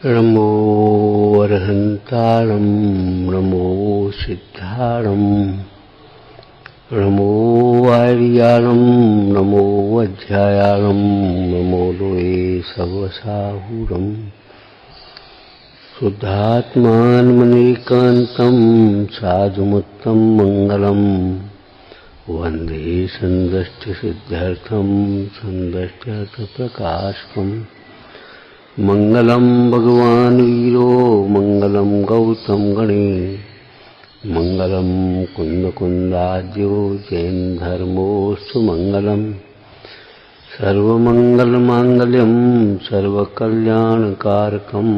नमो अरहंताणं नमो सिद्धाणं नमो आर्याणं नमो अध्यायाणं नमो लोये सर्वसाहुरम् शुद्धात्मानमनेकान्तं साधुमुत्तं मंगलम् वन्दे सन्दष्टसिद्ध्यर्थं सन्दष्ट्यर्थप्रकाशकम् मंगलम भगवान वीरो मंगलम गौतम गणे मंगलम कुंद कुंदाद्यो जैन धर्मोस्तु मंगलम सर्वमंगल मांगल्यम सर्वकल्याणकारकम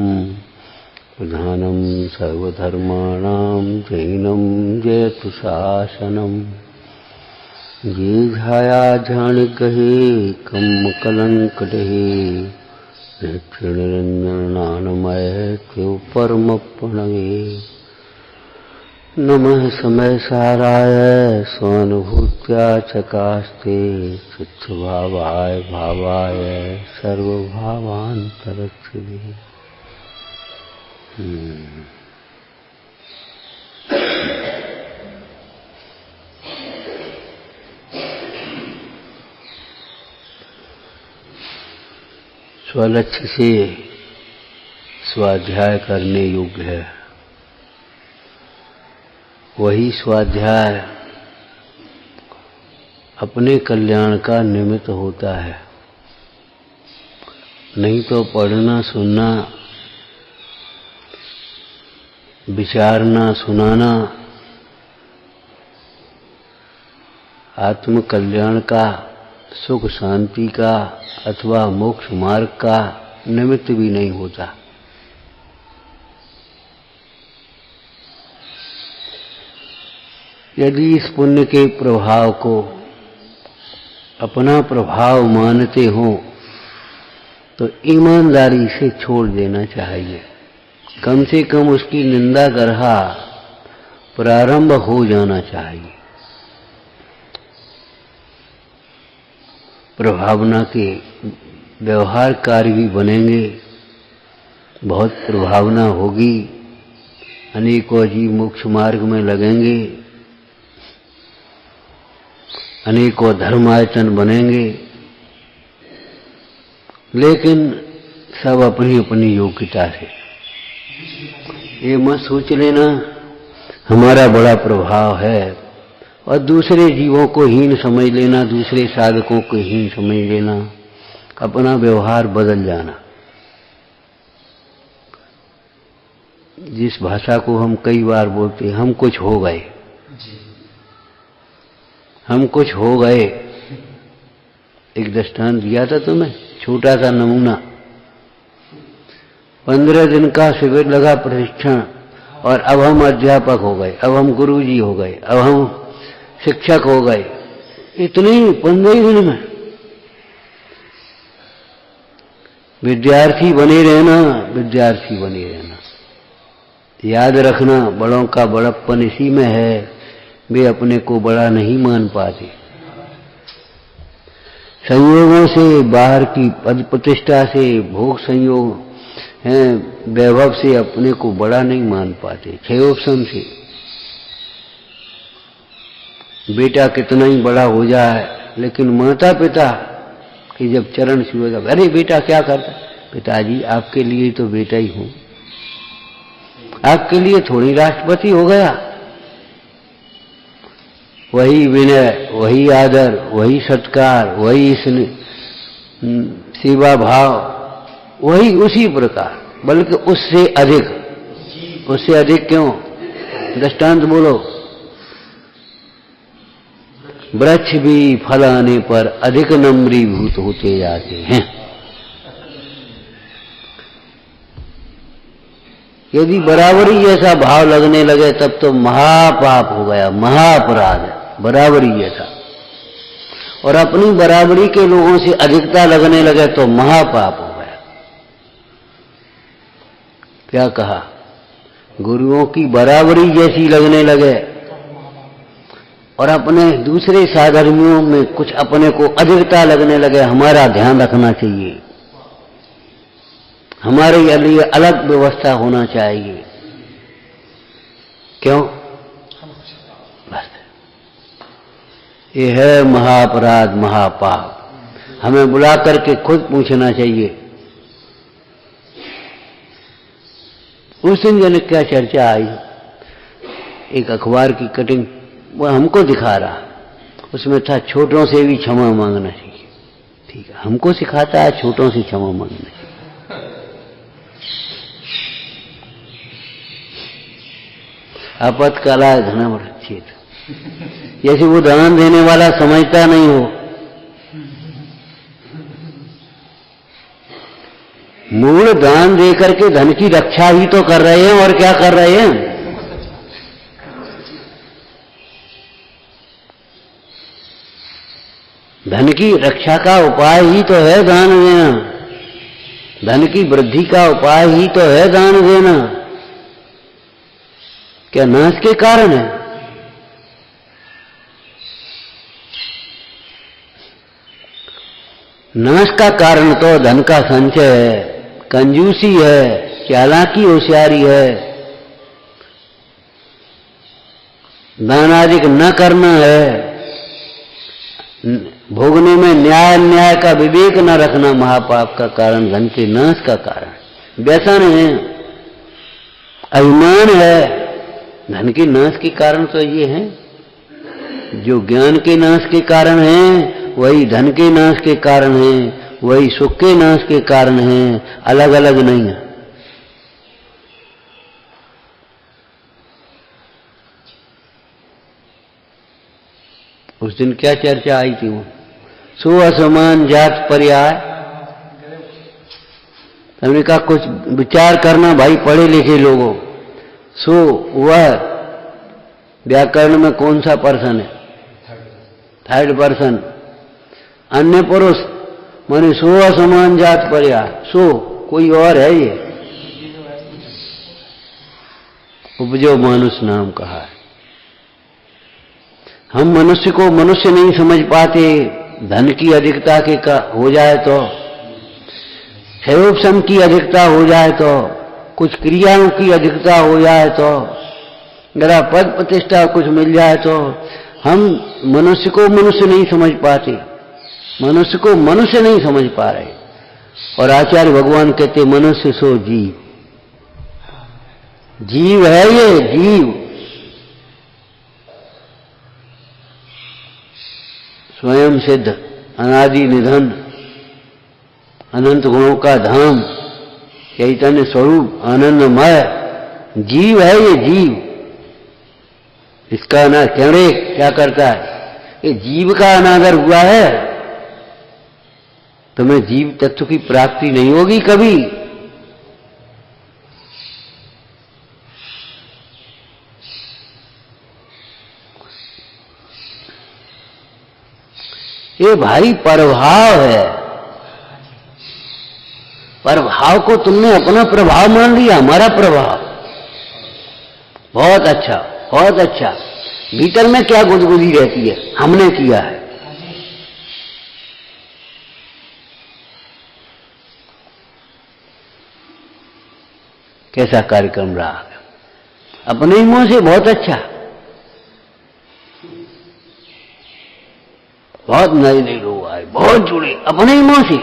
प्रधानम सर्वधर्माणां जैनम जयतु शासनम ये झाया झाण कहे कम कलंक डहे निरंजनानमय त्यो परम प्रणवे नमः समय साराय स्वानुभूत्या चकास्ते चित्तभावाय भावाय सर्वभावान्तरक्षिणे। स्वलक्ष्य से स्वाध्याय करने योग्य है, वही स्वाध्याय अपने कल्याण का निमित्त होता है। नहीं तो पढ़ना सुनना विचारना सुनाना आत्म कल्याण का सुख शांति का अथवा मोक्ष मार्ग का निमित्त भी नहीं होता। यदि इस पुण्य के प्रभाव को अपना प्रभाव मानते हो तो ईमानदारी से छोड़ देना चाहिए। कम से कम उसकी निंदा करहा प्रारंभ हो जाना चाहिए। प्रभावना के व्यवहार कार्य भी बनेंगे, बहुत प्रभावना होगी, अनेकों जीव मोक्ष मार्ग में लगेंगे, अनेकों धर्मायतन बनेंगे, लेकिन सब अपनी अपनी योग्यता से। ये मत सोच लेना हमारा बड़ा प्रभाव है और दूसरे जीवों को हीन समझ लेना, दूसरे साधकों को हीन समझ लेना, अपना व्यवहार बदल जाना। जिस भाषा को हम कई बार बोलते हम कुछ हो गए, हम कुछ हो गए। एक दृष्टांत दिया था तुम्हें, छोटा सा नमूना। 15 दिन का शिविर लगा प्रशिक्षण और अब हम अध्यापक हो गए, अब हम गुरुजी हो गए, अब हम शिक्षक हो गए। इतने 15 दिन में विद्यार्थी बने रहना, विद्यार्थी बने रहना। याद रखना बड़ों का बड़प्पन इसी में है, वे अपने को बड़ा नहीं मान पाते। संयोगों से, बाहर की पद प्रतिष्ठा से, भोग संयोग हैं, वैभव से अपने को बड़ा नहीं मान पाते। क्षयोपम से बेटा कितना ही बड़ा हो जाए, लेकिन माता पिता की जब चरण छुएगा, अरे बेटा क्या करता? पिताजी आपके लिए तो बेटा ही हूं, आपके लिए थोड़ी राष्ट्रपति हो गया। वही विनय, वही आदर, वही सत्कार, वही सेवा भाव, वही उसी प्रकार, बल्कि उससे अधिक। उससे अधिक क्यों? दृष्टांत बोलो। वृक्ष भी फल आने पर अधिक नम्रीभूत होते जाते हैं। यदि बराबरी जैसा भाव लगने लगे तब तो महापाप हो गया, महाअपराध है। बराबरी जैसा, और अपनी बराबरी के लोगों से अधिकता लगने लगे तो महापाप हो गया। क्या कहा? गुरुओं की बराबरी जैसी लगने लगे और अपने दूसरे साधर्मियों में कुछ अपने को अधिकता लगने लगे, हमारा ध्यान रखना चाहिए। हमारे लिए अलग व्यवस्था होना चाहिए। क्यों? बस ये है महाअपराध, महापाप। हमें बुला करके खुद पूछना चाहिए। उस दिन जन क्या चर्चा आई, एक अखबार की कटिंग वो हमको दिखा रहा, उसमें था छोटों से भी क्षमा मांगना चाहिए। ठीक है, हमको सिखाता है छोटों से क्षमा मांगना चाहिए। आपत्कालाय धनम रक्षेत, जैसे वो दान देने वाला समझता नहीं हो। मूल दान दे करके धन की रक्षा ही तो कर रहे हैं, और क्या कर रहे हैं? धन की रक्षा का उपाय ही तो है दान देना। धन की वृद्धि का उपाय ही तो है दान देना। क्या नाश के कारण है? नाश का कारण तो धन का संचय है, कंजूसी है, चालाकी होशियारी है, दान आदि न करना है, भोगने में न्याय अन्याय का विवेक न रखना महापाप का कारण, धन के नाश का कारण। व्यसन है, अभिमान है। धन के नाश के कारण तो ये है, जो ज्ञान के नाश के कारण है वही धन के नाश के कारण है, वही सुख के नाश के कारण है, अलग अलग नहीं है। उस दिन क्या चर्चा आई थी? वो सो असमान जात पर्याय। हमने कहा कुछ विचार करना भाई पढ़े लिखे लोगों। सो वह व्याकरण में कौन सा पर्सन है? Third person. अन्य पुरुष माने सो असमान जात पर्याय। सो कोई और है, ये उपजो मानुष नाम कहा है। हम मनुष्य को मनुष्य नहीं समझ पाते। धन की अधिकता के हो जाए तो, क्षयोपशम की अधिकता हो जाए तो, कुछ क्रियाओं की अधिकता हो जाए तो, जरा पद प्रतिष्ठा कुछ मिल जाए तो हम मनुष्य को मनुष्य नहीं समझ पाते, मनुष्य को मनुष्य नहीं समझ पा रहे। और आचार्य भगवान कहते मनुष्य सो जीव। जीव है ये, जीव स्वयं सिद्ध, अनादि निधन, अनंत गुणों का धाम, चैतन्य स्वरूप, आनंदमय जीव है ये, जीव। इसका क्या करता है? ये जीव का अनादर हुआ है तो मैं जीव तत्व की प्राप्ति नहीं होगी कभी। ये भारी प्रभाव है। प्रभाव को तुमने अपना प्रभाव मान लिया, हमारा प्रभाव। बहुत अच्छा, बहुत अच्छा। भीतर में क्या गुदगुदी रहती है? हमने किया है। कैसा कार्यक्रम रहा? अपने ही मुंह से बहुत अच्छा, बहुत नए नए लोग आए, बहुत जुड़े अपने ही मुंह से।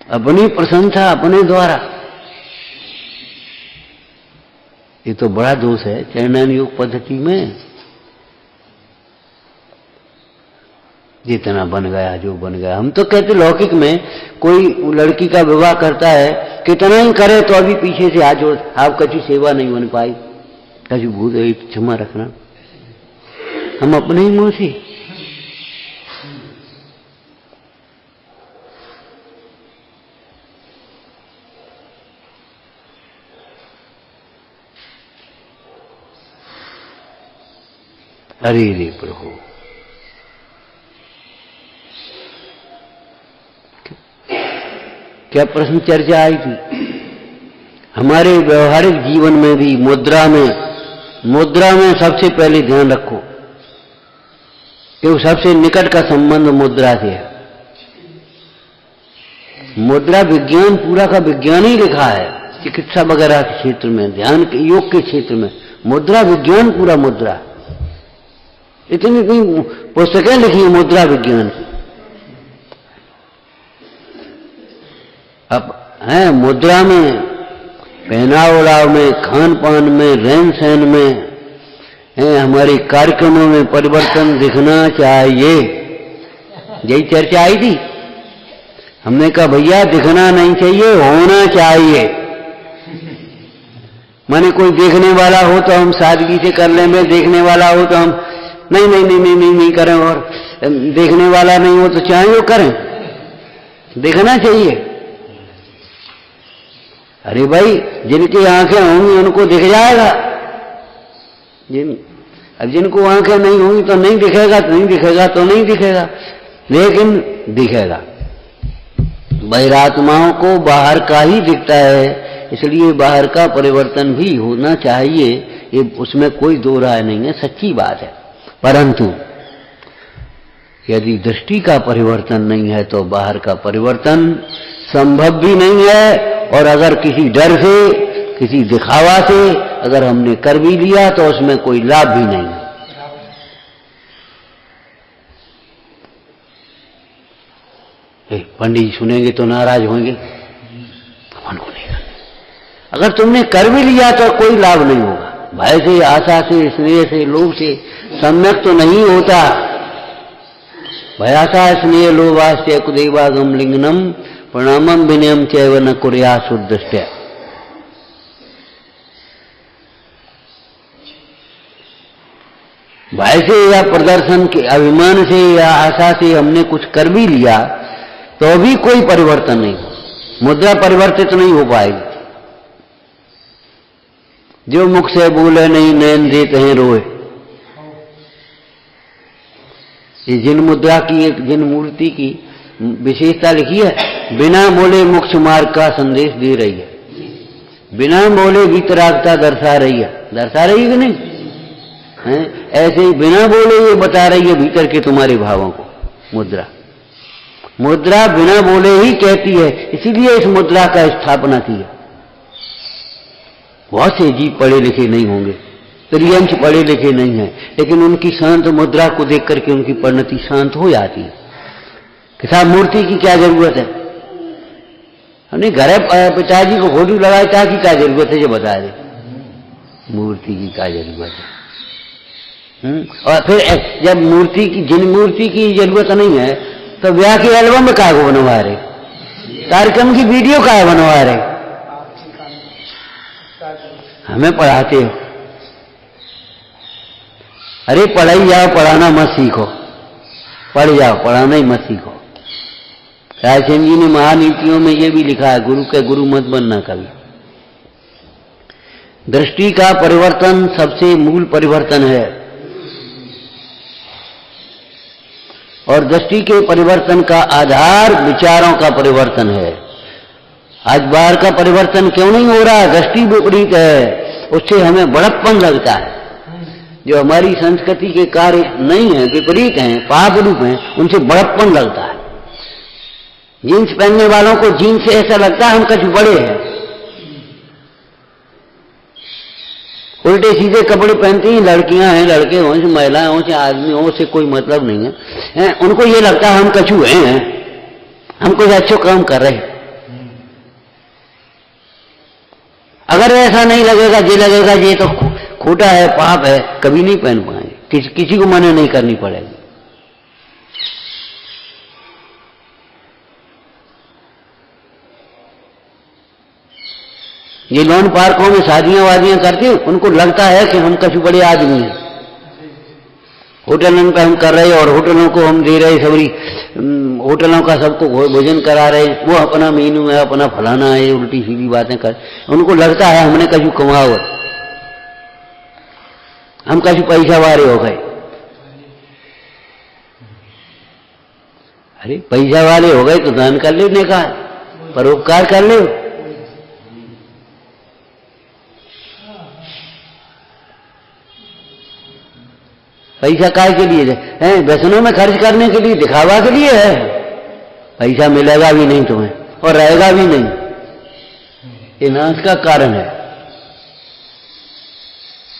अपनी प्रशंसा अपने द्वारा। ये तो बड़ा दोष है चैनन योग पद्धति में। जितना बन गया जो बन गया। हम तो कहते लौकिक में कोई लड़की का विवाह करता है, कितना ही करे तो अभी पीछे से हाथ जोड़, आप कछु सेवा नहीं बन पाई, कछु भूत क्षमा रखना। हम अपने ही मुंह से। अरे रे प्रभु, क्या प्रश्न चर्चा आई थी? हमारे व्यवहारिक जीवन में भी मुद्रा में सबसे पहले ध्यान रखो कि सबसे निकट का संबंध मुद्रा से है। मुद्रा विज्ञान पूरा का विज्ञान ही लिखा है, चिकित्सा वगैरह के क्षेत्र में, ध्यान के योग के क्षेत्र में मुद्रा विज्ञान पूरा मुद्रा, इतनी इतनी पुस्तकें लिखी है मुद्रा विज्ञान की। अब है मुद्रा में, पहनाव ओढ़ाव में, खान पान में, रहन सहन में, है हमारे कार्यक्रमों में परिवर्तन दिखना चाहिए। यही चर्चा आई थी। हमने कहा भैया दिखना नहीं चाहिए, होना चाहिए। माने कोई देखने वाला हो तो हम सादगी से कर लें, देखने वाला हो तो हम नहीं नहीं नहीं नहीं नहीं, नहीं करें, और देखने वाला नहीं हो तो चाहे वो करें, देखना चाहिए। अरे भाई जिनकी आंखें होंगी उनको दिख जाएगा, अब जिनको आंखें नहीं होंगी तो नहीं दिखेगा, तो नहीं दिखेगा, तो नहीं दिखेगा, लेकिन दिखेगा। बहिरात्माओं को बाहर का ही दिखता है, इसलिए बाहर का परिवर्तन भी होना चाहिए, ये उसमें कोई दो राय नहीं है, सच्ची बात है। परंतु यदि दृष्टि का परिवर्तन नहीं है तो बाहर का परिवर्तन संभव भी नहीं है। और अगर किसी डर से, किसी दिखावा से अगर हमने कर भी लिया तो उसमें कोई लाभ भी नहीं है। पंडित जी सुनेंगे तो नाराज होंगे, भगवान को नहीं करना। अगर तुमने कर भी लिया तो कोई लाभ नहीं होगा। भय से, आशा से, स्नेह से, लोभ से सम्यक तो नहीं होता। भयाशा स्नेह लोभास्त्य कुदैवागम लिंगनम प्रणामम विनयम चैव न कुर्या शुद्धस्त्य। भय से या प्रदर्शन के अभिमान से या आशा से हमने कुछ कर भी लिया तो भी कोई परिवर्तन नहीं, मुद्रा परिवर्तित नहीं हो पाएगी। जो मुख से बोले नहीं नैन देते हैं रोए। ये जिन मुद्रा की, एक जिन मूर्ति की विशेषता लिखी है, बिना बोले मोक्ष मार्ग का संदेश दे रही है, बिना बोले वितरागता दर्शा रही है। दर्शा रही है कि नहीं है? ऐसे ही बिना बोले ये बता रही है भीतर के तुम्हारे भावों को। मुद्रा, मुद्रा बिना बोले ही कहती है, इसीलिए इस मुद्रा का स्थापना की है। बहुत से जीव पढ़े लिखे नहीं होंगे, प्रियंश पढ़े लिखे नहीं है, लेकिन उनकी शांत मुद्रा को देख करके उनकी परिणति शांत हो जाती है कि साहब मूर्ति की क्या जरूरत है। हमने घर पिताजी को फोटो लगाया, क्या की क्या जरूरत है, जो बता दे। मूर्ति की क्या जरूरत है। और फिर जब मूर्ति की, जिन मूर्ति की जरूरत नहीं है तो ब्याह के एल्बम में काहे को बनवा रहे, कार्यक्रम की वीडियो काहे बनवा रहे। हमें पढ़ाते हो, अरे पढ़ाई जाओ, पढ़ाना मत सीखो। पढ़ जाओ, पढ़ाना ही मत सीखो। रायसेन जी ने महानीतियों में यह भी लिखा है, गुरु के गुरु मत बनना कभी। दृष्टि का परिवर्तन सबसे मूल परिवर्तन है, और दृष्टि के परिवर्तन का आधार विचारों का परिवर्तन है। आज बाहर का परिवर्तन क्यों नहीं हो रहा है? दृष्टि विपरीत है, उससे हमें बड़प्पन लगता है। जो हमारी संस्कृति के कार्य नहीं है, विपरीत हैं, पाप रूप हैं, उनसे बड़प्पन लगता है। जीन्स पहनने वालों को जीन्स से ऐसा लगता है हम कुछ बड़े हैं। उल्टे सीधे कपड़े पहनती हैं लड़कियां हैं, लड़के हों, महिलाएं हों, आदमी हों, से कोई मतलब नहीं है। उनको ये लगता है हम कछु हैं, हम कुछ अच्छे काम कर रहे हैं। अगर ऐसा नहीं लगेगा, ये लगेगा ये तो खोटा है, पाप है, कभी नहीं पहन पाएंगे। किसी को मना नहीं करनी पड़ेगी। ये लॉन पार्कों में शादियां वादियां करते हैं, उनको लगता है कि हम कछु बड़े आदमी हैं। होटलों का हम कर रहे हैं और होटलों को हम दे रहे, सबरी होटलों का सबको भोजन करा रहे, वो अपना मेनू है, अपना फलाना है, उल्टी सीधी बातें कर। उनको लगता है हमने कछु कमाओ, हम कछु पैसा वाले हो गए। अरे पैसा वाले हो गए तो दान कर लेने का, परोपकार कर ले। पैसा काय के लिए है? व्यसनों में खर्च करने के लिए, दिखावा के लिए है। पैसा मिलेगा भी नहीं तुम्हें, और रहेगा भी नहीं। ये नाश का कारण है।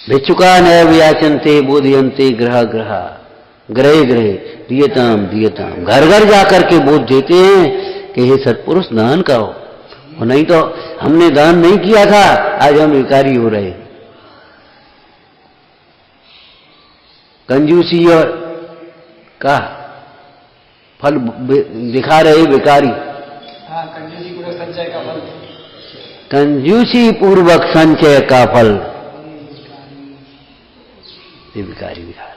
भिक्षुका न व्याचनते बोधयंते ग्रह ग्रह ग्रहे ग्रहे दियताम दियताम। घर घर जाकर के बोध देते हैं कि हे सत्पुरुष दान करो, और नहीं तो हमने दान नहीं किया था, आज हम भिखारी हो रहे। कंजूसी और का फल दिखा रहे भिखारी। कंजूसी पूर्वक संचय का फल ये भिखारी दिखा रहे।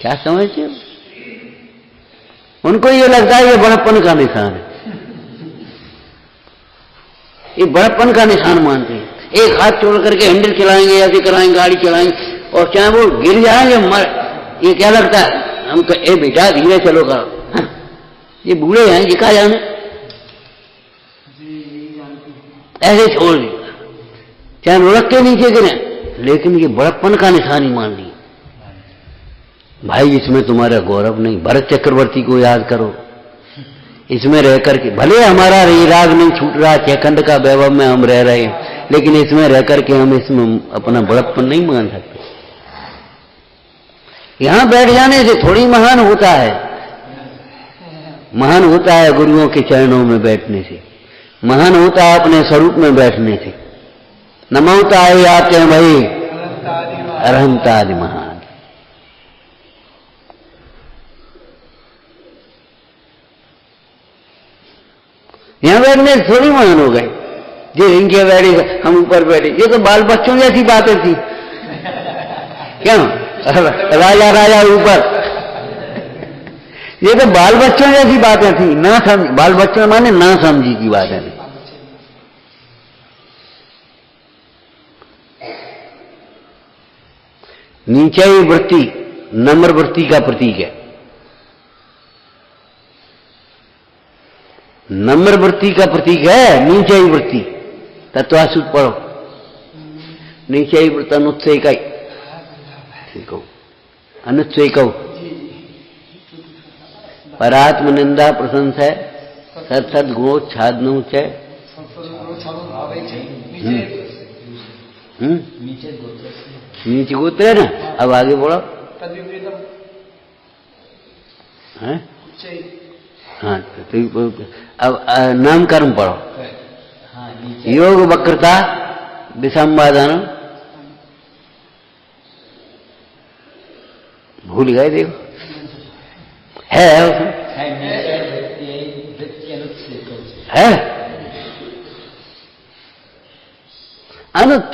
क्या समझते हो? उनको ये लगता है ये बड़प्पन का निशान है, ये बड़प्पन का निशान मानते हैं। एक हाथ छोड़ करके हैंडल चलाएंगे, ऐसे कराएंगे, गाड़ी चलाएंगे, और चाहे वो गिर जाएंगे मर, ये क्या लगता है हमको, ए बेटा धीरे चलो करो। ये बूढ़े हैं जी, क्या जाने, ऐसे छोड़ दी, चाहे लुढ़क के नीचे गिरे, लेकिन ये बड़प्पन का निशान ही मान ली। भाई इसमें तुम्हारा गौरव नहीं। भरत चक्रवर्ती को याद करो, इसमें रह करके भले हमारा राग नहीं छूट रहा, चेखंड का वैभव में हम रह रहे हैं, लेकिन इसमें रह करके हम इसमें अपना बड़प्पन नहीं मान सकते। यहां बैठ जाने से थोड़ी महान होता है, महान होता है गुरुओं के चरणों में बैठने से, महान होता है अपने स्वरूप में बैठने से। नमोता है आते हैं भाई अरहंतादि महान। यहां बैठने से थोड़ी महान हो गए, जो इनके बैठे हम ऊपर बैठे, ये तो बाल बच्चों जैसी बातें थी। क्यों राजा राजा ऊपर, ये तो बाल बच्चों जैसी बातें थी, ना समझ, बाल बच्चों माने ना समझी की बातें थी। नीचाई वृत्ति नम्र वृत्ति का प्रतीक है। नम्र वृत्ति का प्रतीक है नीचाई वृत्ति। तत्वासुत पढ़ो, नीचाई वृत्ति अनुत्सय का अनुच्छेद कहो, परात्म निंदा प्रशंसा सत सद गुणोच्छादन च नीचे गोत्र है ना। अब आगे बोलो। हाँ तो अब नाम कर्म पढ़ो। योग वक्रता विसंवादन, भूल गए, देखो है अनुत्त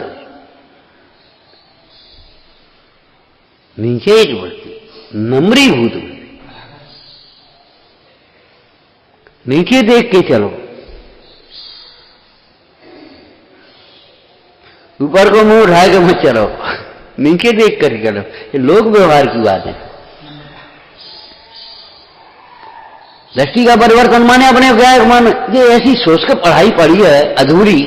नीचे वृत्ति नम्रीभूत वृत्ति। नीचे देख के चलो, ऊपर को मुंह उठा के मत चलो, नीचे देख कर चलो। ये लोक व्यवहार की बात है। दृष्टि का परिवर्तन माने अपने क्या माने, ये ऐसी सोच कर पढ़ाई पढ़ी है अधूरी,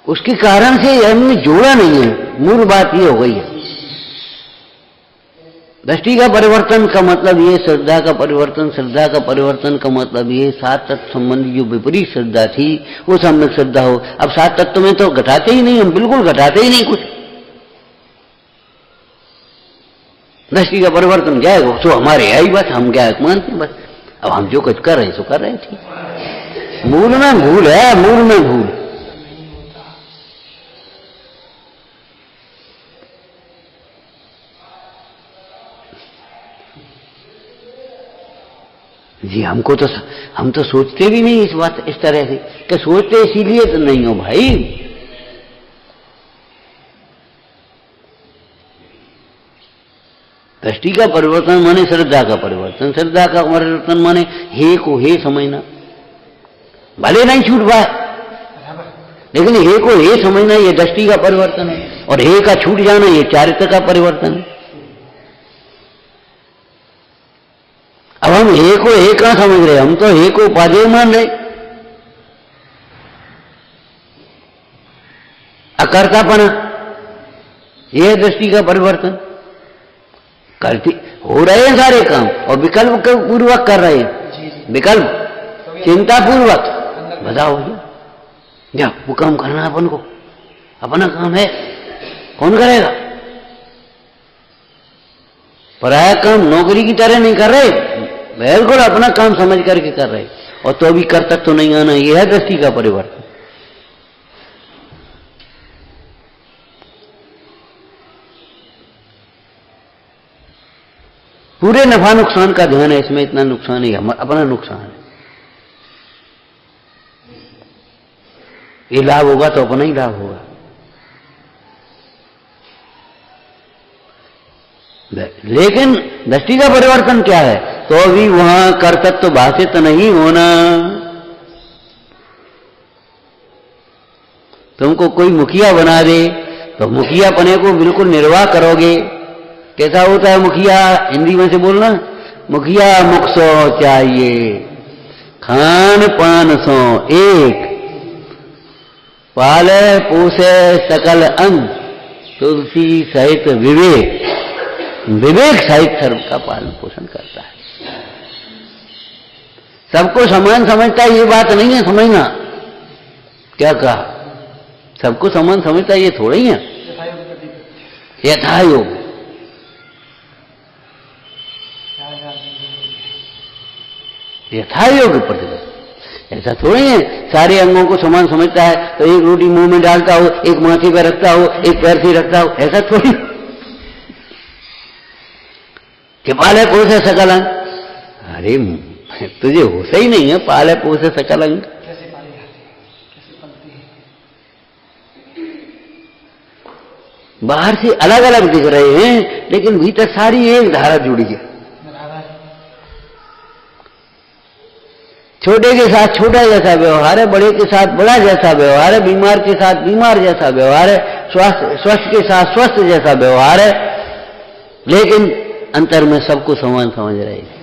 उसके कारण से हमने जोड़ा नहीं है। मूल बात ये हो गई है। दृष्टि का परिवर्तन का मतलब ये, श्रद्धा का परिवर्तन, श्रद्धा का परिवर्तन का मतलब ये सात तत्व संबंधी जो विपरीत श्रद्धा थी वो सम्यक श्रद्धा हो। अब सात तत्व में तो घटाते ही नहीं, हम बिल्कुल घटाते ही नहीं कुछ। दृष्टि का परिवर्तन क्या है, तो हमारे है ही बस, हम क्या मानते हैं बस। अब हम जो कुछ कर रहे हैं सो कर रहे हैं, ठीक। मूल में भूल है, मूल में भूल। जी हमको तो, हम तो सोचते भी नहीं इस बात इस तरह से, कि सोचते इसीलिए तो नहीं हो भाई। दृष्टि का परिवर्तन माने श्रद्धा का परिवर्तन, श्रद्धा का परिवर्तन माने हे को हे समझना। भले नहीं छूट पाए, लेकिन हे को हे समझना ये दृष्टि का परिवर्तन है, और हे का छूट जाना ये चारित्र का परिवर्तन है। अब हम हे को हे कहां समझ रहे, हम तो हे को उपादेय मान रहे। अकर्तापना ये दृष्टि का परिवर्तन। करती हो रहे हैं सारे काम और विकल्प पूर्वक कर रहे हैं। विकल्प चिंता पूर्वक बताओ क्या वो काम करना है अपन को, अपना काम है, कौन करेगा? पराया काम नौकरी की तरह नहीं कर रहे, बिल्कुल अपना काम समझ करके कर रहे, और तो अभी कर तक तो नहीं आना। यह है दृष्टि का परिवर्तन। पूरे नफा नुकसान का ध्यान है इसमें, इतना नुकसान ही है, अपना नुकसान है। ये लाभ होगा तो अपना ही लाभ होगा। लेकिन दृष्टि का परिवर्तन क्या है? तो भी वहां कर्तव्य भाषित नहीं होना। तुमको कोई मुखिया बना दे तो मुखिया पने को बिल्कुल निर्वाह करोगे। कैसा होता है मुखिया? हिंदी में से बोलना, मुखिया मुख सो चाहिए, खान पान सो एक, पाले पोसे सकल अंग, तुलसी सहित विवेक। विवेक सहित सर्व का पालन पोषण करता है। सबको समान समझता है, ये बात नहीं है समझना। क्या कहा? सबको समान समझता है, ये थोड़ा ही है। यथा योग, यथा योग प्रतिपत्ति, ऐसा थोड़ी है सारे अंगों को समान समझता है तो एक रोटी मुंह में डालता हो, एक माथे पर रखता हो, एक पैर से रखता हो, ऐसा थोड़ी। कि पाले पोसे सकल अंग, अरे तुझे होश ही नहीं है, पाले पोसे सकल अंग। बाहर से अलग अलग दिख रहे हैं लेकिन भीतर सारी एक धारा जुड़ी है। छोटे के साथ छोटा जैसा व्यवहार है, बड़े के साथ बड़ा जैसा व्यवहार है, बीमार के साथ बीमार जैसा व्यवहार है, स्वस्थ के साथ स्वस्थ जैसा व्यवहार है, लेकिन अंतर में सबको समान समझ रहे हैं,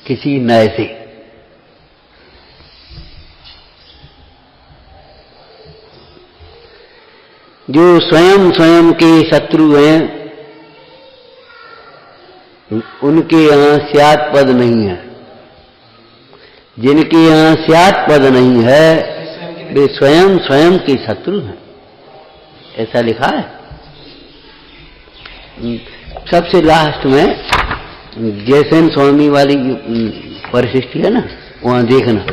किसी नए से। जो स्वयं स्वयं के शत्रु हैं उनके यहां स्यात् पद नहीं है। जिनके यहां स्यात् पद नहीं है वे स्वयं स्वयं के शत्रु हैं, ऐसा लिखा है। सबसे लास्ट में जयसेन स्वामी वाली परिशिष्टि है ना, वहां देखना,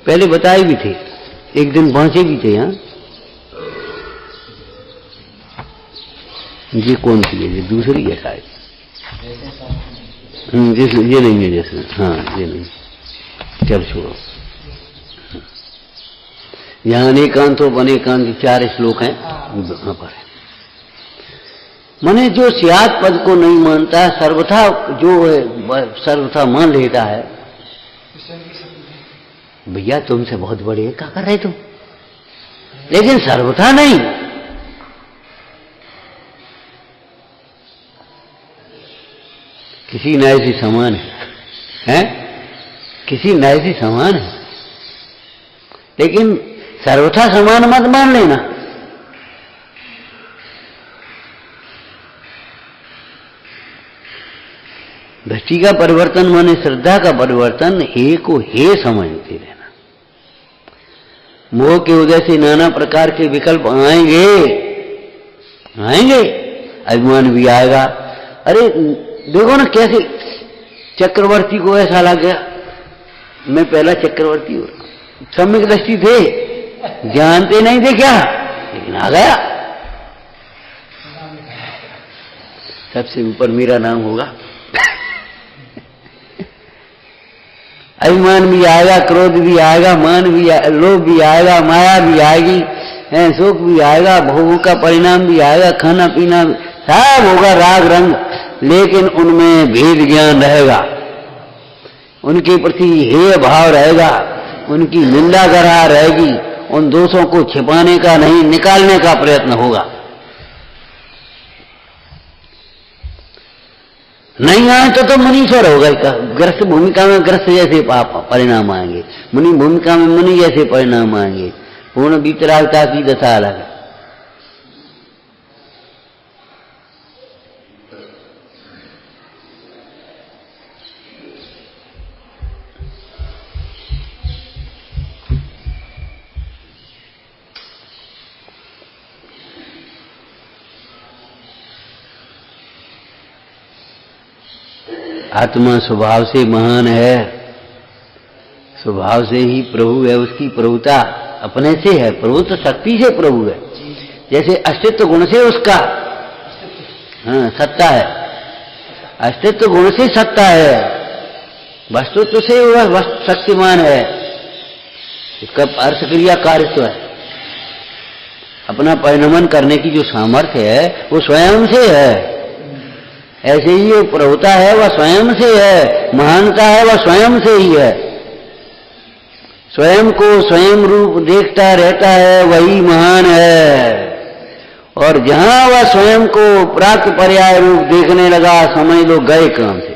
पहले बताए भी थे, एक दिन पहुंचे भी थे। यहाँ ये कौन सी है? ये दूसरी है शायद। ये नहीं है जैसे, हाँ ये नहीं, चल छोड़ो। यहाँ अनेकांत और अनेकांत 4 श्लोक हैं वहां पर। माने जो स्यात् पद को नहीं मानता, सर्वथा जो है सर्वथा मान लेता है, भैया तुमसे बहुत बड़े क्या कर रहे तुम, लेकिन सर्वथा नहीं। किसी नए से समान है, किसी नए से समान है, लेकिन सर्वथा समान मत मान लेना। दृष्टि का परिवर्तन माने श्रद्धा का परिवर्तन, हे को हे समझते रहना। मोह के उदय से नाना प्रकार के विकल्प आएंगे, आएंगे, अभिमान भी आएगा। अरे देखो ना कैसे चक्रवर्ती को ऐसा लग गया, मैं पहला चक्रवर्ती हूं। सम्यक दृष्टि थे, जानते नहीं थे क्या, लेकिन आ गया। सबसे ऊपर मेरा नाम होगा। अभिमान भी आएगा, क्रोध भी आएगा, मान भी, लोभ भी आएगा, माया भी आएगी, शोक भी आएगा, भोगों का परिणाम भी आएगा, खाना पीना सब होगा, राग रंग, लेकिन उनमें भेद ज्ञान रहेगा, उनके प्रति हेय भाव रहेगा, उनकी निंदा गरहा रहेगी। उन दोषों को छिपाने का नहीं, निकालने का प्रयत्न होगा। नहीं आए तो मुनीश्वर होगा। ग्रस्त भूमिका में ग्रस्त जैसे परिणाम आएंगे, मुनि भूमिका में मुनि जैसे परिणाम आएंगे। पूर्ण वितरागता की दशा अलग है। आत्मा स्वभाव से महान है, स्वभाव से ही प्रभु है, उसकी प्रभुता अपने से है, प्रभु तो शक्ति से प्रभु है। जैसे अस्तित्व गुण से उसका सत्ता है, अस्तित्व गुण से सत्ता है, वस्तुत्व से वह शक्तिमान है। इसका अर्थ क्रिया कार्यत्व है। अपना परिणमन करने की जो सामर्थ्य है वो स्वयं से है। ऐसे ही जो प्रभुता है वह स्वयं से है, महानता है वह स्वयं से ही है। स्वयं को स्वयं रूप देखता रहता है वही महान है। और जहां वह स्वयं को प्राप्त पर्याय रूप देखने लगा, समझ लो गए काम से।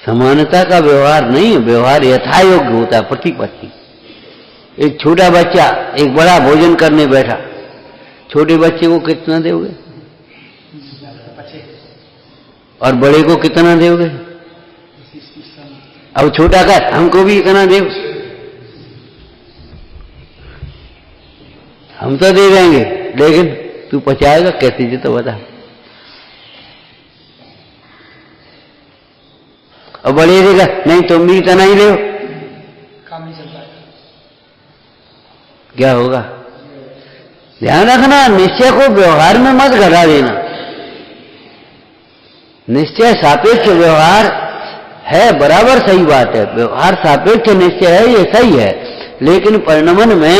समानता का व्यवहार नहीं है, व्यवहार यथायोग्य होता है, प्रतिपत्ति। एक छोटा बच्चा एक बड़ा भोजन करने बैठा, छोटे बच्चे को कितना दोगे और बड़े को कितना दोगे? अब छोटा का हमको भी इतना दे, हम तो दे देंगे, लेकिन तू पचाएगा कैसे जी तो बता। और बड़े देगा नहीं तुम भी इतना ही ले, काम नहीं चलता है। क्या होगा? ध्यान रखना, निश्चय को व्यवहार में मत घटा देना। निश्चय सापेक्ष व्यवहार है, बराबर सही बात है, व्यवहार सापेक्ष निश्चय है, ये सही है। लेकिन परिणमन में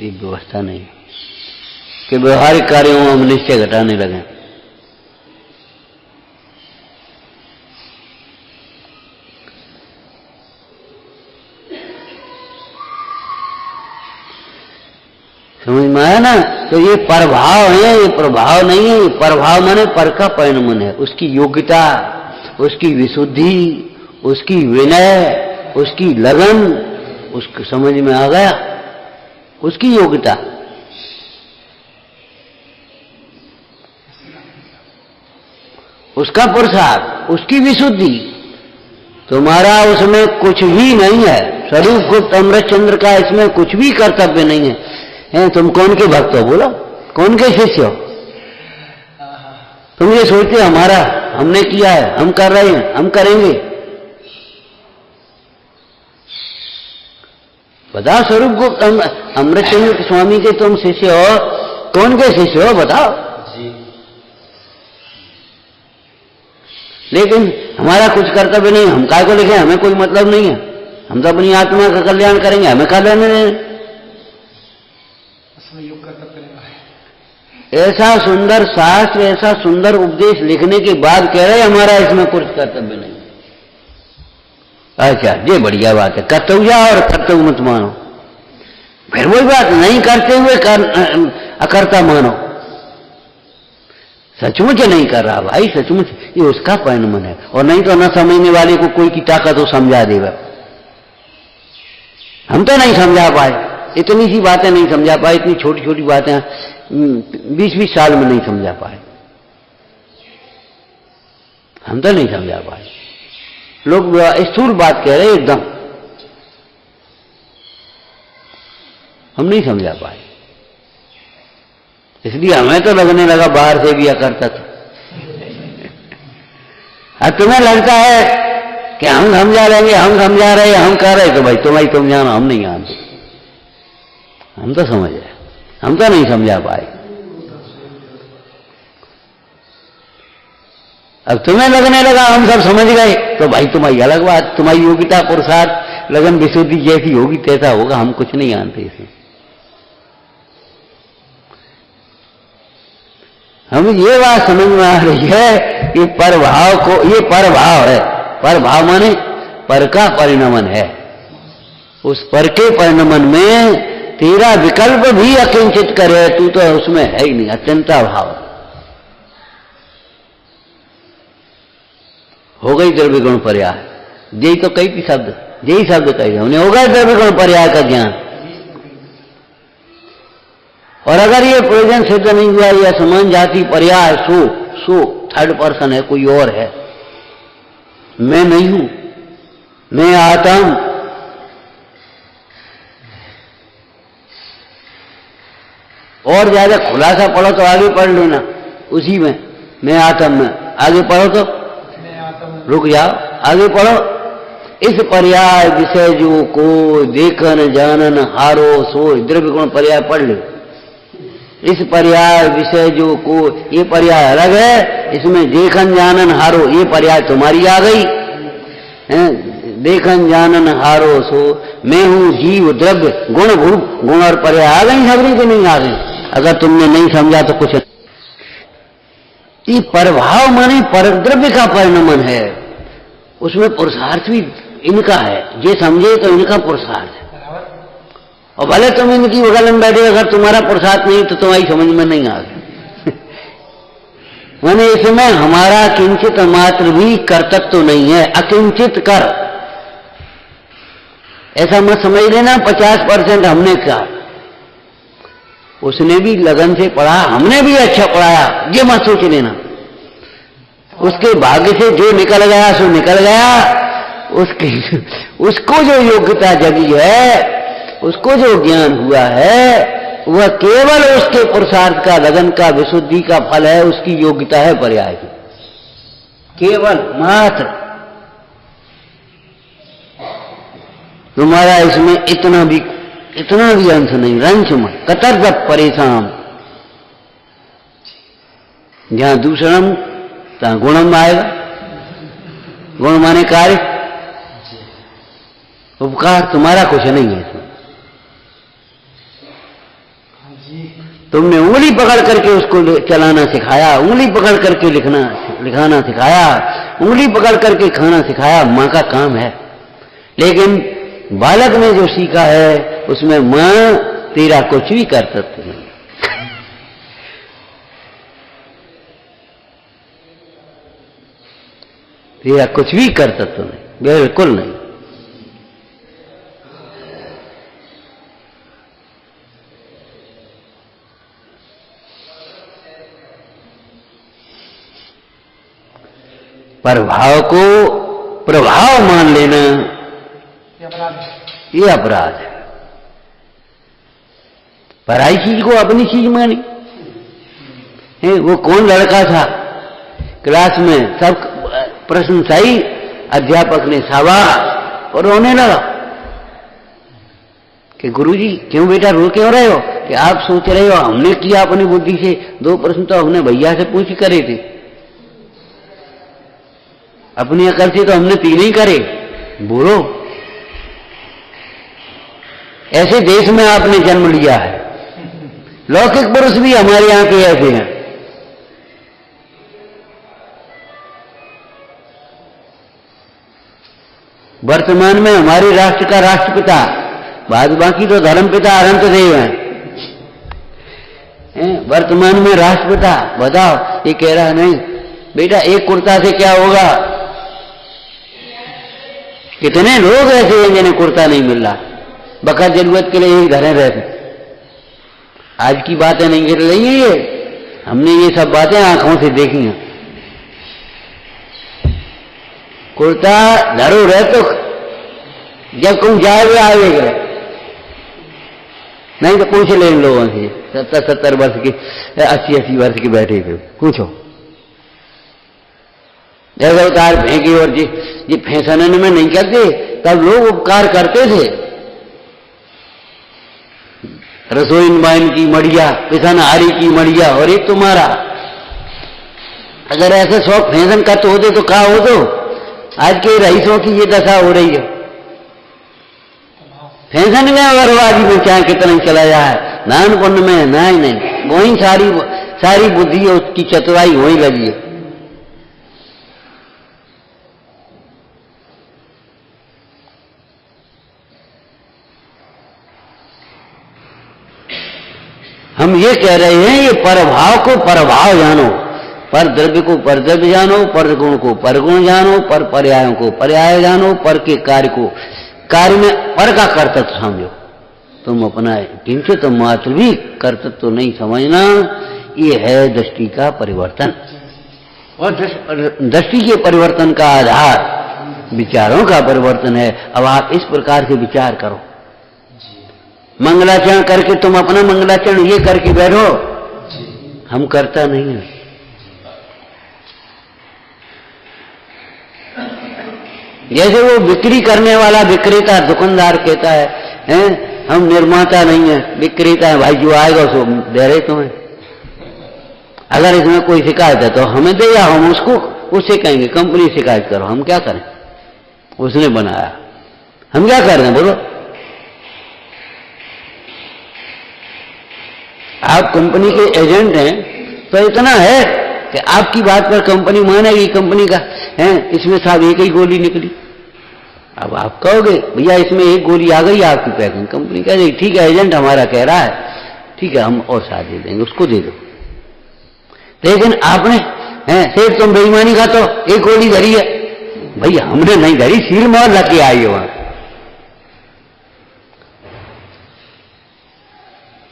एक व्यवस्था नहीं कि व्यवहारिक कार्यों में हम निश्चय घटाने लगे। समझ में आया ना? तो ये प्रभाव है, ये प्रभाव नहीं है। ये प्रभाव माने पर का परिणमन है, उसकी योग्यता, उसकी विशुद्धि, उसकी विनय, उसकी लगन, उसको समझ में आ गया, उसकी योग्यता। उसका पुरुषार्थ, उसकी विशुद्धि। तुम्हारा उसमें कुछ भी नहीं है। स्वरूप गुप्त अमृतचंद्र का इसमें कुछ भी कर्तव्य नहीं है। तुम कौन के भक्त हो? बोलो, कौन के शिष्य हो? तुम ये सोचते हमारा, हमने किया है, हम कर रहे हैं, हम करेंगे। बताओ, स्वरूप गुप्त अमृतचंद्र स्वामी के तुम शिष्य हो, कौन के शिष्य हो बताओ जी। लेकिन हमारा कुछ कर्तव्य नहीं, हम काय को लिखे, हमें कोई मतलब नहीं है, हम तो अपनी आत्मा का कल्याण करेंगे, हमें कल्याण नहीं। ऐसा सुंदर शास्त्र, ऐसा सुंदर उपदेश लिखने के बाद कह रहे हमारा इसमें कुछ कर्तव्य नहीं। अच्छा, ये बढ़िया बात है, कर्तव्य और कर्तव्य मत मानो। फिर वही बात, नहीं करते हुए अकर्ता मानो। सचमुच नहीं कर रहा भाई, सचमुच ये उसका परिणमन है। और नहीं तो न समझने वाले को कोई की ताकत हो समझा देगा। हम तो नहीं समझा पाए, इतनी सी बातें नहीं समझा पाए, इतनी छोटी छोटी बातें 20-20 साल में नहीं समझा पाए। हम तो नहीं समझा पाए। लोग स्थूल बात कह रहे एकदम, हम नहीं समझा पाए। इसलिए हमें तो लगने लगा बाहर से भी अकर्ता था। अब तुम्हें लगता है कि हम समझा लेंगे, हम समझा रहे, हम कह रहे, तो भाई तुम जानो, हम नहीं जानते। हम तो समझ रहे, हम तो नहीं समझा पाए। अब तुम्हें लगने लगा हम सब समझ गए, तो भाई तुम्हारी अलग बात, तुम्हारी योग्यता, पुरुषार्थ, लगन, विशुद्धि जैसी होगी तैसा होगा, हम कुछ नहीं जानते इसमें। हम ये बात समझ में आ रही है कि परभाव को, ये परभाव है। परभाव माने पर का परिणमन है। उस पर के परिणमन में तेरा विकल्प भी अकिंचित करे, तू तो उसमें है ही नहीं, अत्यंता भाव हो गई। द्रव्य गुण पर्याय, यही तो कई थी शब्द, यही शब्द कही हमने, हो गया द्रव्य गुण पर्याय का ज्ञान। और अगर ये प्रयोजन सिद्ध नहीं हुआ, या समान जाति पर्याय, सो थर्ड पर्सन है, कोई और है, मैं नहीं हूं, मैं आत्म। और ज्यादा खुलासा पढ़ो तो आगे पढ़ लेना उसी में, मैं आत्म में। आगे पढ़ो तो रुक जाओ, आगे पढ़ो। इस पर्याय विषय जो को देखन जानन हारो सो, द्रव्य गुण पर्याय पढ़ लो। इस पर्याय विषय जो को, ये पर्याय अलग है, इसमें देखन जानन हारो, ये पर्याय तुम्हारी आ गई है। देखन जानन हारो सो, मैं हूं जीव द्रव्य गुण भूप, गुण और पर्याय आ गई सबरी की नहीं आ गई? अगर तुमने नहीं समझा तो कुछ। ये परभाव माने पर द्रव्य का परिणमन है, उसमें पुरुषार्थ भी इनका है। ये समझे तो इनका पुरुषार्थ है, और भले तुम इनकी बगल में बैठे, अगर तुम्हारा पुरुषार्थ नहीं तो तुम्हारी समझ में नहीं आ गई। माने इसमें हमारा किंचित मात्र भी कर्तव्य तो नहीं है, अकिंचित कर, ऐसा मत समझ लेना 50% हमने कहा, उसने भी लगन से पढ़ा, हमने भी अच्छा पढ़ाया, ये मत सोच लेना। उसके भाग्य से जो निकल गया सो निकल गया, उसको जो योग्यता जगी है, उसको जो ज्ञान हुआ है, वह केवल उसके पुरुषार्थ का, लगन का, विशुद्धि का फल है, उसकी योग्यता है पर्याय की, केवल मात्र। तुम्हारा इसमें इतना भी अंश नहीं, रंच मत, कतर्ज परेशान। जहां दूसरम तहां गुणम आएगा, गुण माने कार्य, उपकार तुम्हारा कुछ नहीं है इसमें। तुमने उंगली पकड़ करके उसको चलाना सिखाया, उंगली पकड़ करके लिखाना सिखाया, उंगली पकड़ करके खाना सिखाया, मां का काम है। लेकिन बालक ने जो सीखा है उसमें मां तेरा कुछ भी कर सकती नहीं, तेरा कुछ भी कर सकते नहीं, बिल्कुल नहीं। प्रभाव को प्रभाव मान लेना ये अपराध है। पराई चीज को अपनी चीज मानी है। वो कौन लड़का था क्लास में, सब प्रश्न सही, अध्यापक ने शाबाश और रोने लगा कि गुरुजी क्यों बेटा रो क्यों रहे हो? कि आप सोच रहे हो हमने किया अपनी बुद्धि से, 2 प्रश्न तो हमने भैया से पूछ करे थे, अपनी अकल से तो हमने 3 ही करे, बोलो। ऐसे देश में आपने जन्म लिया है, लौकिक पुरुष भी हमारे यहां के ऐसे हैं। वर्तमान में हमारे राष्ट्र का राष्ट्रपिता, बाद बाकी तो धर्मपिता अनंत देव हैं, वर्तमान में राष्ट्रपिता। बताओ, ये कह रहा नहीं बेटा एक कुर्ता से क्या होगा? कितने लोग ऐसे हैं जिन्हें कुर्ता नहीं मिल रहा, बखत जरूरत के लिए ही घरे रहते। आज की बातें नहीं कर रही है ये, हमने ये सब बातें आंखों से देखी हैं। कुर्ता जरूर है तो जब कोई जाए आएगा, नहीं तो पूछ ले इन लोगों से 70-70 वर्ष के, 80-80 वर्ष के बैठे थे, पूछो। जब अवतार फेंके और ये फैसने में नहीं करते, तब लोग उपकार करते थे। रसोई माइन की मड़िया, पिसनहारी की मड़िया, और एक तुम्हारा। अगर ऐसे शौक फैशन करते होते तो क्या हो? तो आज के रईसों की ये दशा हो रही है। फैशन में अगरवादी में चाहे कितना ही चला जाए, दान पुण्य में नहीं, वही सारी बुद्धि उसकी चतुराई वही लगी है। हम ये कह रहे हैं, ये परभाव को परभाव जानो, पर द्रव्य को पर द्रव्य जानो, पर गुण को पर गुण जानो, पर पर्यायों को पर्याय जानो, पर के कार्य को कार्य में पर का कर्तव्य समझो। तुम अपना किंचित मात्र भी कर्तव्य तो नहीं समझना। ये है दृष्टि का परिवर्तन, और दृष्टि के परिवर्तन का आधार विचारों का परिवर्तन है। अब आप इस प्रकार के विचार करो, मंगलाचरण करके तुम अपना मंगलाचरण ये करके बैठो, हम करता नहीं है। जैसे वो बिक्री करने वाला विक्रेता दुकानदार कहता है हम निर्माता नहीं है, विक्रेता है, भाई जो आएगा उसको दे रहे तुम्हें, अगर इसमें कोई शिकायत है तो हमें दे या हम उसको उससे कहेंगे कंपनी शिकायत करो, हम क्या करें, उसने बनाया, हम क्या कर रहे हैं बोलो। आप कंपनी के एजेंट हैं तो इतना है कि आपकी बात पर कंपनी मानेगी, कंपनी का है इसमें साहब एक ही गोली निकली, अब आप कहोगे भैया इसमें एक गोली आ गई आपकी पैकिंग, कंपनी कह देगी ठीक है एजेंट हमारा कह रहा है, ठीक है हम और साथ दे देंगे, उसको दे दो। लेकिन आपने सेठ तुम बेईमानी का तो एक गोली धरी है, भैया हमने नहीं धरी, सील मोहर लग के आई है वहां।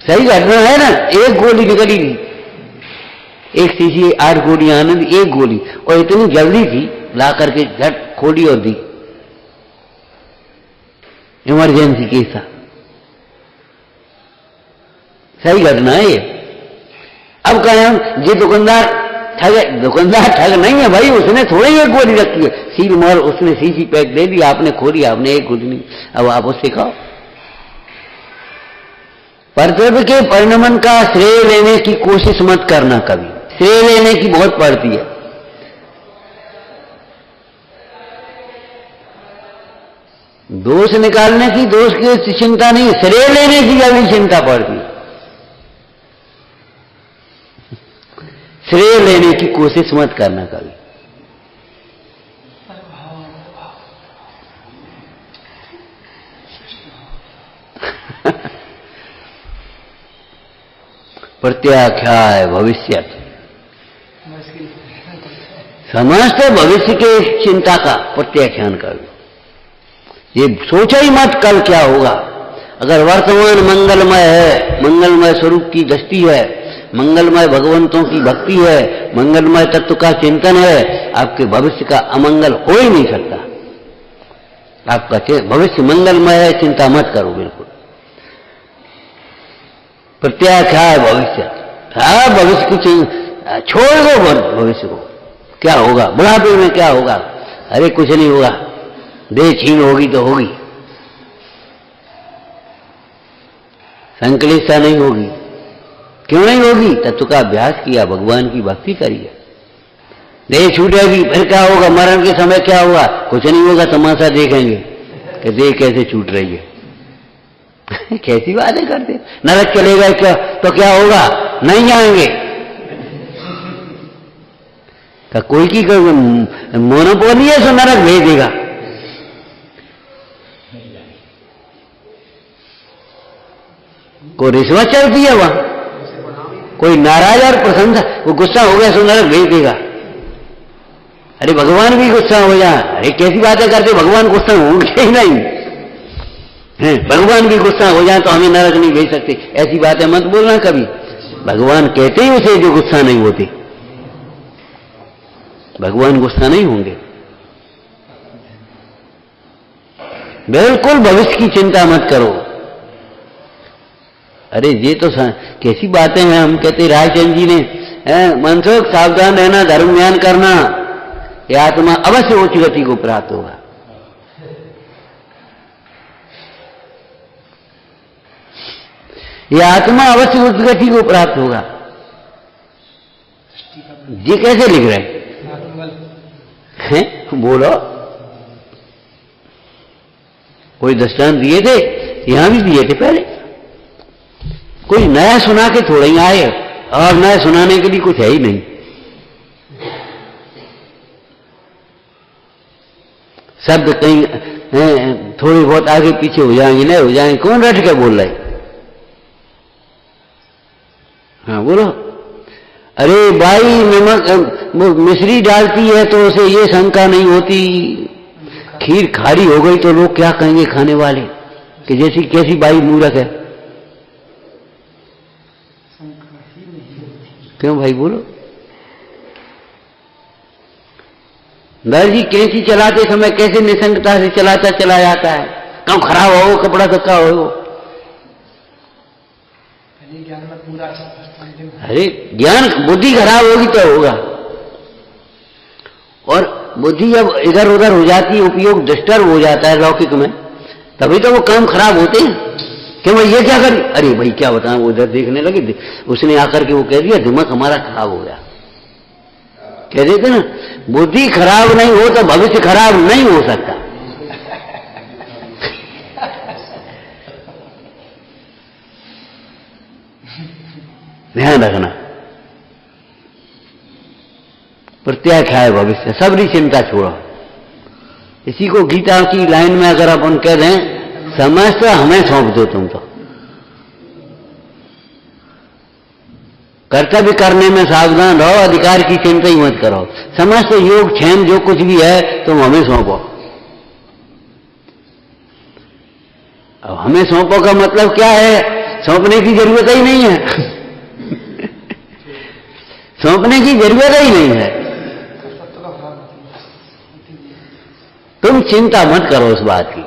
सही घटना है ना, एक गोली निकली नहीं, एक शीशी 8 गोलियां आने दी, एक गोली, और इतनी जल्दी थी ला करके झट खोली और दी, इमरजेंसी केस था। सही घटना है ये। अब कहें हम ये दुकानदार ठग नहीं है भाई, उसने थोड़ी एक गोली रखी है, सील मोहर उसने शीशी पैक दे दी, आपने खोली, आपने एक गोली नहीं, अब आप उससे खाओ। कर्तव्य के परिणमन का श्रेय लेने की कोशिश मत करना, कभी श्रेय लेने की बहुत पड़ती है। दोष निकालने की, दोष की चिंता नहीं, श्रेय लेने की ज्यादा चिंता पड़ती है। श्रेय लेने की कोशिश मत करना कभी। प्रत्याख्याय भविष्य, समस्त भविष्य के चिंता का प्रत्याख्यान कर लो। ये सोचा ही मत कल क्या होगा। अगर वर्तमान मंगलमय है, मंगलमय स्वरूप की दृष्टि है, मंगलमय भगवंतों की भक्ति है, मंगलमय तत्व का चिंतन है, आपके भविष्य का अमंगल हो ही नहीं सकता। आपका भविष्य मंगलमय है, चिंता मत करो बिल्कुल। प्रत्याख्याय भविष्य, भविष्य की छोड़ दो, भविष्य को क्या होगा, बुढ़ापे में क्या होगा, अरे कुछ नहीं होगा, देह छीन होगी तो होगी, संकलिष्ठा नहीं होगी। क्यों नहीं होगी, तत्व का अभ्यास किया, भगवान की भक्ति करिए। देह छूटेगी फिर क्या होगा, मरण के समय क्या होगा, कुछ नहीं होगा, तमाशा देखेंगे कि देह कैसे छूट रही है। कैसी बातें करते, नरक चलेगा क्या तो क्या होगा, नहीं जाएंगे। तो कोई की मोनोपोली है सो नरक भेज देगा। कोई रिश्वत चलती है वहां, कोई नाराज और प्रसन्न, वो गुस्सा हो गया सो नरक भेज देगा। अरे भगवान भी गुस्सा हो जाए, अरे कैसी बातें करते, भगवान गुस्सा होंगे ही नहीं है, भगवान भी गुस्सा हो जाए तो हमें नरक नहीं भेज सकते, ऐसी बातें मत बोलना कभी। भगवान कहते ही उसे जो गुस्सा नहीं होते, भगवान गुस्सा नहीं होंगे। बिल्कुल भविष्य की चिंता मत करो। अरे ये तो कैसी बातें हैं, हम कहते रायचंद जी ने मनसुख सावधान रहना, धर्म ज्ञान करना, ये आत्मा अवश्य उच्च गति को प्राप्त होगा। ये आत्मा अवश्य उच्च गति को प्राप्त होगा। ये कैसे लिख रहे हैं, बोलो। कोई दृष्टांत दिए थे, यहां भी दिए थे पहले, कोई नया सुना के थोड़ा ही आए, और नया सुनाने के लिए कुछ है ही नहीं। शब्द कहीं थोड़ी बहुत आगे पीछे हो जाएंगे, नहीं हो जाएंगे, कौन रट के बोल रहे। हाँ बोलो। अरे भाई नमक मिश्री डालती है तो उसे ये शंका नहीं होती, खीर खारी हो गई तो लोग क्या कहेंगे खाने वाले कि जैसी कैसी बाई मूर्ख है। क्यों भाई बोलो? दर्जी कैंची चलाते समय कैसे निसंगता से चलाता चला जाता है, कब खराब हो कपड़ा तो क्या हो। ज्ञान में पूरा अरे ज्ञान बुद्धि खराब होगी तो होगा, और बुद्धि जब इधर उधर हो जाती है, उपयोग डिस्टर्ब हो जाता है लौकिक में, तभी तो वो काम खराब होते हैं। कि भाई ये क्या करी, अरे भाई क्या बताएं, वो उधर देखने लगे, उसने आकर के वो कह दिया दिमाग हमारा खराब हो गया। कह देते ना, बुद्धि खराब नहीं हो तो भविष्य खराब नहीं हो सकता। ध्यान रखना, प्रत्याख्याय भविष्य, सबरी चिंता छोड़ो। इसी को गीता की लाइन में अगर अपन कह दें, समस्त हमें सौंप दो, तुम तो कर्तव्य करने में सावधान रहो, अधिकार की चिंता ही मत करो, समस्त योग क्षेम जो कुछ भी है तुम हमें सौंपो। अब हमें सौंपो का मतलब क्या है, सौंपने की जरूरत ही नहीं है। सौंपने की जरूरत ही नहीं है। तुम चिंता मत करो उस बात की,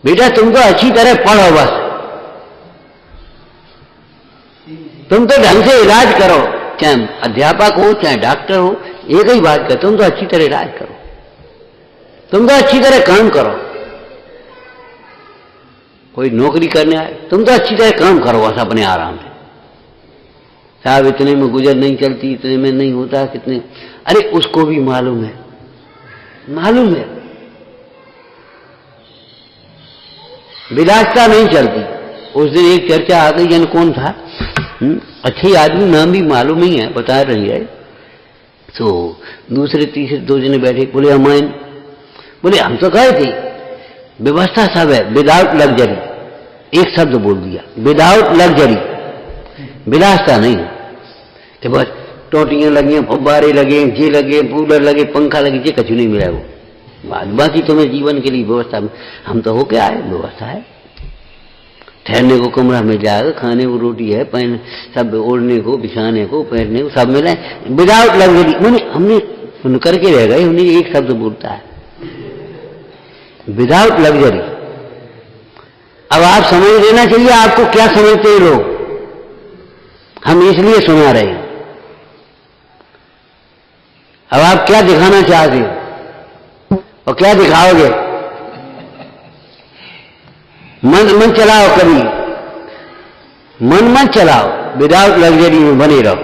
बेटा तुम तो अच्छी तरह पढ़ो, बस तुम तो ढंग से इलाज करो, चाहे अध्यापक हो चाहे डॉक्टर हो, एक ही बात कर, तुम तो अच्छी तरह इलाज करो, तुम तो अच्छी तरह काम करो। कोई नौकरी करने आए, तुम तो अच्छी तरह काम करो बस अपने आराम से। साहब इतने में गुजर नहीं चलती, इतने में नहीं होता, कितने, अरे उसको भी मालूम है, मालूम है विलासता नहीं चलती। उस दिन एक चर्चा आ गई, जन कौन था, अच्छी आदमी, नाम भी मालूम ही है, बता रही है। तो दूसरे तीसरे दो जने बैठे, बोले अमायन, बोले हम तो गए थे, व्यवस्था सब है, विदाउट लग्जरी, एक शब्द बोल दिया, विदाउट लग्जरी, विलासता नहीं है। तो बस टोटियां लगी, फब्बारे लगे, ये लगे, कूलर लगे, पंखा लगे, ये कछु नहीं मिला वो बाकी तुम्हें जीवन के लिए व्यवस्था, हम तो हो क्या है, व्यवस्था है, ठहरने को कमरा मिल जाएगा, खाने को रोटी है, पहन सब, ओढ़ने को, बिछाने को, पहनने को सब मिला है, विदाउट लग्जरी। मैंने हमने सुन करके रह गए, हमने एक शब्द बोलता है विदाउट लग्जरी। अब आप समझ लेना चाहिए आपको क्या समझते हैं लोग, हम इसलिए सुना रहे हैं। अब आप क्या दिखाना चाहते हो और क्या दिखाओगे, मन चलाओ, कभी मन मत चलाओ, विदाउट लग्जरी में बने रहो।